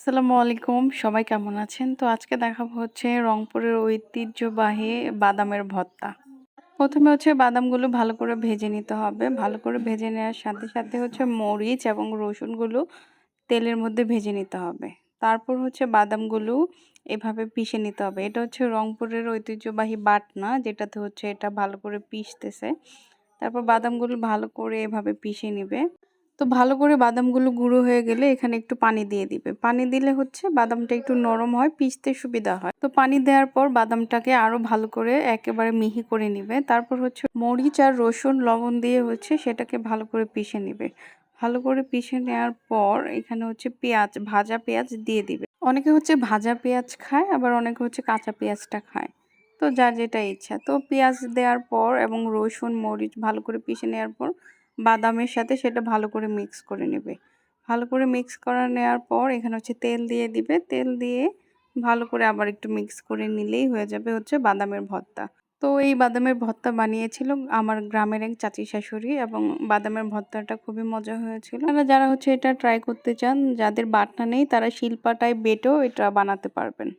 আসসালামু আলাইকুম। সবাই কেমন আছেন? তো আজকে দেখাবো হচ্ছে রংপুরের ঐতিহ্যবাহী বাদামের ভর্তা। ১ম এ হচ্ছে বাদামগুলো ভালো করে ভেজে নিতে হবে। ভালো করে ভেজে নেওয়ার সাথে, সাথে হচ্ছে মরিচ এবং রসুনগুলো তেলের মধ্যে ভেজে নিতে হবে। তারপর হচ্ছে বাদামগুলো এভাবে পিষে নিতে হবে। এটা হচ্ছে রংপুরের ঐতিহ্যবাহী বাটনা, যেটাতে হচ্ছে এটা ভালো করে পিষতেছে। তারপর বাদামগুলো ভালো করে এভাবে পিষে নিবে। তো ভালো করে বাদামগুলো গুঁড়ো হয়ে গেলে এখানে একটু পানি দিয়ে দিবে। পানি দিলে হচ্ছে বাদামটা একটু নরম হয়, পিষতে সুবিধা হয়। তো পানি দেওয়ার পর বাদামটাকে আরো ভালো করে একেবারে মিহি করে নিবে। তারপর হচ্ছে মরিচ আর রসুন লবণ দিয়ে হচ্ছে সেটাকে ভালো করে পিষে নিবে। ভালো করে পিষে নেওয়ার পর এখানে হচ্ছে পেঁয়াজ, ভাজা পেঁয়াজ দিয়ে দিবে। অনেকে হচ্ছে ভাজা পেঁয়াজ খায়, আবার অনেকে হচ্ছে কাঁচা পেঁয়াজটা খায়। তো যার যেটা ইচ্ছা। তো পেঁয়াজ দেওয়ার পর এবং রসুন, মরিচ ভালো করে পিষে নেওয়ার পর বাদামের সাথে সেটা ভালো করে মিক্স করে নেবে। ভালো করে মিক্স করে নেওয়ার পর এখানে হচ্ছে তেল দিয়ে দিবে। তেল দিয়ে ভালো করে আবার একটু মিক্স করে নিলেই হয়ে যাবে হচ্ছে বাদামের ভর্তা। তো এই বাদামের ভর্তা বানিয়েছিল আমার গ্রামের এক চাচী শাশুড়ি, এবং বাদামের ভর্তাটা খুবই মজা হয়েছিল। আপনারা যারা হচ্ছে এটা ট্রাই করতে চান, যাদের বাটনা নেই তারা শিলপাটায় বেটেও এটা বানাতে পারবেন।